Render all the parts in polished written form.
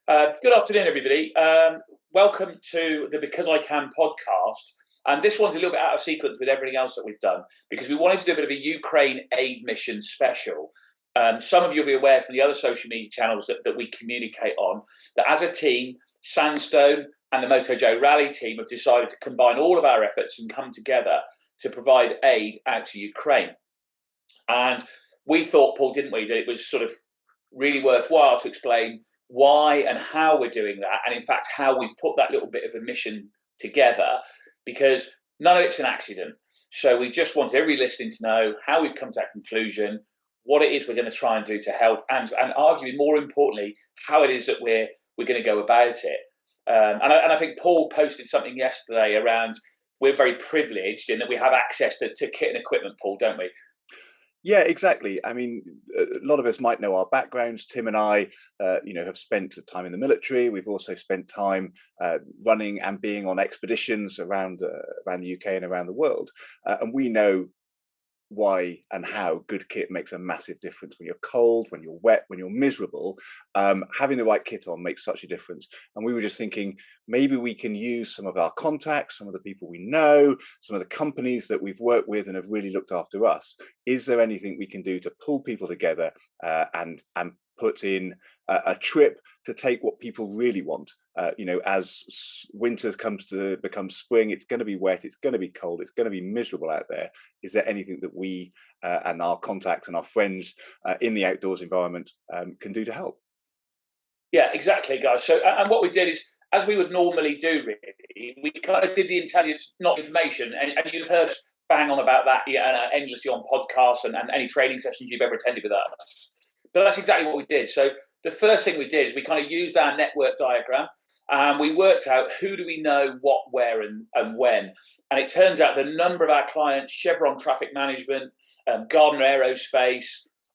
Good afternoon, everybody. Welcome to the Because I Can podcast. And this one's a little bit out of sequence with everything else that we've done because we wanted to do a bit of a Ukraine aid mission special. Some of you will be aware from the other social media channels that we communicate on that as a team, Sandstone and the Moto Joe Rally team have decided to combine all of our efforts and come together to provide aid out to Ukraine. And we thought, Paul, didn't we, that it was sort of really worthwhile to explain why and how we're doing that, and in fact how we've put that little bit of a mission together, because none of it's an accident. So we just want every listening to know how we've come to that conclusion, what it is we're going to try and do to help, and arguably more importantly, how it is that we're going to go about it. And I think Paul posted something yesterday around we're very privileged in that we have access to kit and equipment, Paul, don't we? Yeah, exactly. I mean, a lot of us might know our backgrounds. Tim and I, have spent time in the military. We've also spent time running and being on expeditions around the UK and around the world, and we know why and how good kit makes a massive difference. When you're cold, when you're wet, when you're miserable, having the right kit on makes such a difference. And we were just thinking maybe we can use some of our contacts, some of the people we know, some of the companies that we've worked with and have really looked after us. Is there anything we can do to pull people together and put in a trip to take what people really want? As winter comes to become spring, it's going to be wet, it's going to be cold, it's going to be miserable out there. Is there anything that we and our contacts and our friends in the outdoors environment can do to help? Yeah, exactly, guys. So, and what we did is, as we would normally do, really, we kind of did the intelligence, not information. And you've heard us bang on about that endlessly on podcasts and any training sessions you've ever attended with us. But that's exactly what we did. So the first thing we did is we kind of used our network diagram and we worked out who do we know, what, where, and when. And it turns out the number of our clients, Chevron Traffic Management, Gardner Aerospace,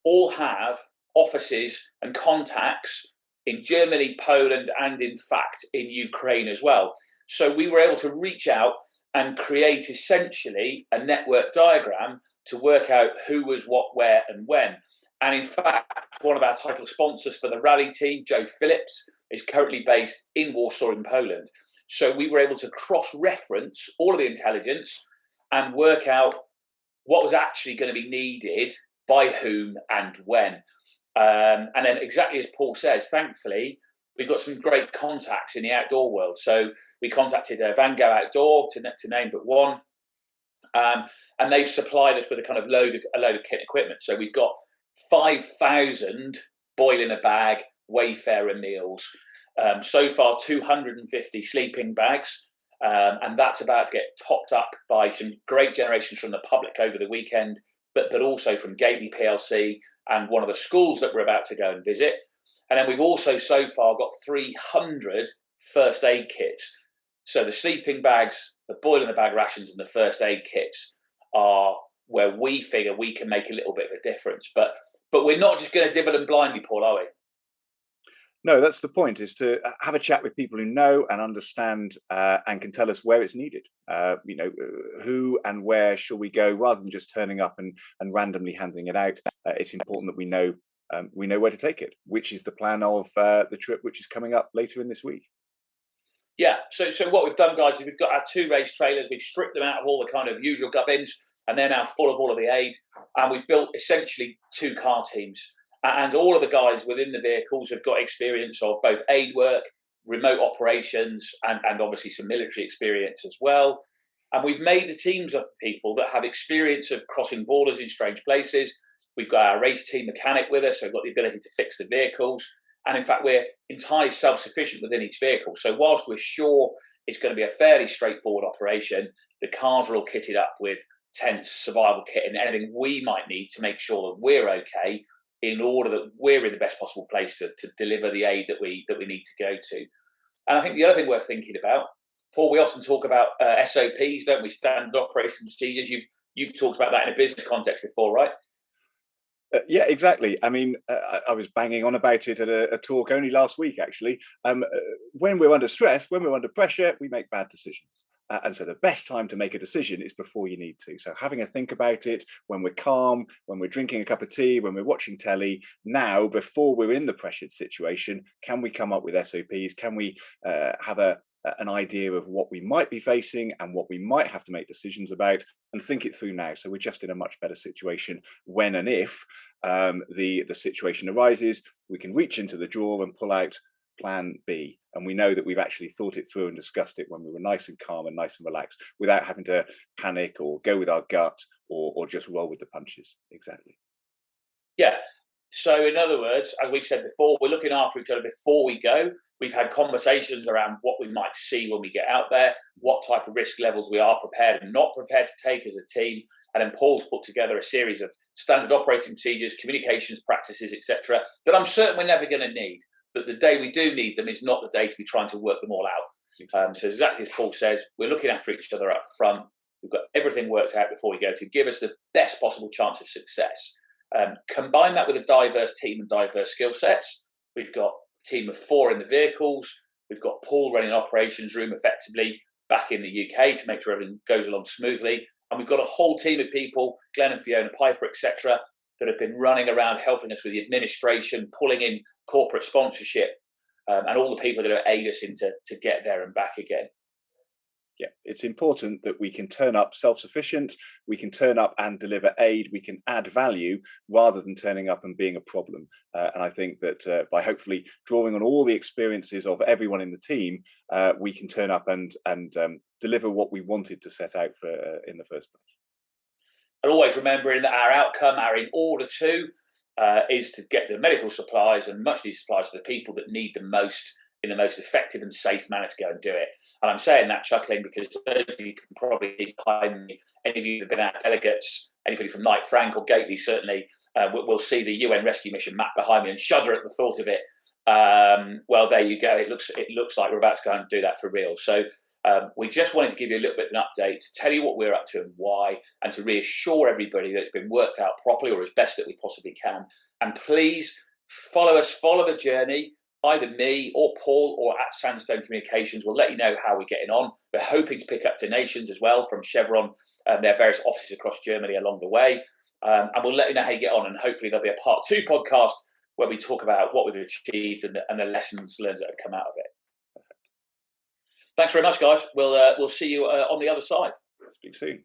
all have offices and contacts in Germany, Poland, and in fact in Ukraine as well. So we were able to reach out and create essentially a network diagram to work out who was what, where, and when. And in fact, one of our title sponsors for the rally team, Joe Phillips, is currently based in Warsaw in Poland. So we were able to cross-reference all of the intelligence and work out what was actually going to be needed by whom and when. And then exactly as Paul says, thankfully, we've got some great contacts in the outdoor world. So we contacted Van Gogh Outdoor to name but one. And they've supplied us with a kind of load of kit equipment. So we've got 5,000 boil in a bag Wayfarer meals. So far, 250 sleeping bags. And that's about to get topped up by some great generations from the public over the weekend, but also from Gately PLC and one of the schools that we're about to go and visit. And then we've also so far got 300 first aid kits. So the sleeping bags, the boil in the bag rations and the first aid kits are where we figure we can make a little bit of a difference. But we're not just going to dibble and blindly, Paul, are we? No, that's the point, is to have a chat with people who know and understand and can tell us where it's needed. Who and where shall we go, rather than just turning up and randomly handing it out. It's important that we know where to take it, which is the plan of the trip, which is coming up later in this week. Yeah, so what we've done, guys, is we've got our 2 race trailers. We've stripped them out of all the kind of usual gubbins, and they're now full of all of the aid. And we've built essentially 2 car teams. And all of the guys within the vehicles have got experience of both aid work, remote operations, and obviously some military experience as well. And we've made the teams of people that have experience of crossing borders in strange places. We've got our race team mechanic with us, so we've got the ability to fix the vehicles. And in fact, we're entirely self-sufficient within each vehicle. So whilst we're sure it's going to be a fairly straightforward operation, the cars are all kitted up with tents, survival kit, and anything we might need to make sure that we're okay, in order that we're in the best possible place to deliver the aid that we need to go to. And I think the other thing worth thinking about, Paul, we often talk about SOPs, don't we? Standard operating procedures. You've talked about that in a business context before, right? Yeah, exactly. I mean, I was banging on about it at a talk only last week, actually. When we're under stress, when we're under pressure, we make bad decisions. And so the best time to make a decision is before you need to. So having a think about it when we're calm, when we're drinking a cup of tea, when we're watching telly, now before we're in the pressured situation, can we come up with SOPs? Can we have an idea of what we might be facing and what we might have to make decisions about, and think it through now? So we're just in a much better situation when and if the situation arises. We can reach into the drawer and pull out plan B. And we know that we've actually thought it through and discussed it when we were nice and calm and nice and relaxed, without having to panic or go with our gut, or just roll with the punches. Exactly. Yeah. So, in other words, as we've said before, we're looking after each other before we go. We've had conversations around what we might see when we get out there, what type of risk levels we are prepared and not prepared to take as a team. And then Paul's put together a series of standard operating procedures, communications practices, etc., that I'm certain we're never going to need. But the day we do need them is not the day to be trying to work them all out. So exactly as Paul says, we're looking after each other up front. We've got everything worked out before we go to give us the best possible chance of success. Combine that with a diverse team and diverse skill sets. We've got a team of 4 in the vehicles. We've got Paul running operations room effectively back in the UK to make sure everything goes along smoothly. And we've got a whole team of people, Glenn and Fiona Piper, etc., that have been running around helping us with the administration, pulling in corporate sponsorship, and all the people that are aid us into to get there and back again. Yeah, it's important that we can turn up self-sufficient, we can turn up and deliver aid, we can add value rather than turning up and being a problem. And I think that by hopefully drawing on all the experiences of everyone in the team, we can turn up and deliver what we wanted to set out for in the first place. And always remembering that our outcome, our in order to, is to get the medical supplies and much needed supplies to the people that need them most in the most effective and safe manner to go and do it. And I'm saying that chuckling because those of you can probably see behind me, any of you that have been our delegates, anybody from Knight Frank or Gately certainly, will see the UN rescue mission map behind me and shudder at the thought of it. Well, there you go. It looks like we're about to go and do that for real. So we just wanted to give you a little bit of an update, to tell you what we're up to and why, and to reassure everybody that it's been worked out properly or as best that we possibly can. And please follow us, follow the journey. Either me or Paul or at Sandstone Communications will let you know how we're getting on. We're hoping to pick up donations as well from Chevron and their various offices across Germany along the way. And we'll let you know how you get on. And hopefully there'll be a part 2 podcast where we talk about what we've achieved and the lessons learned that have come out of it. Thanks very much, guys. We'll see you on the other side. Speak soon.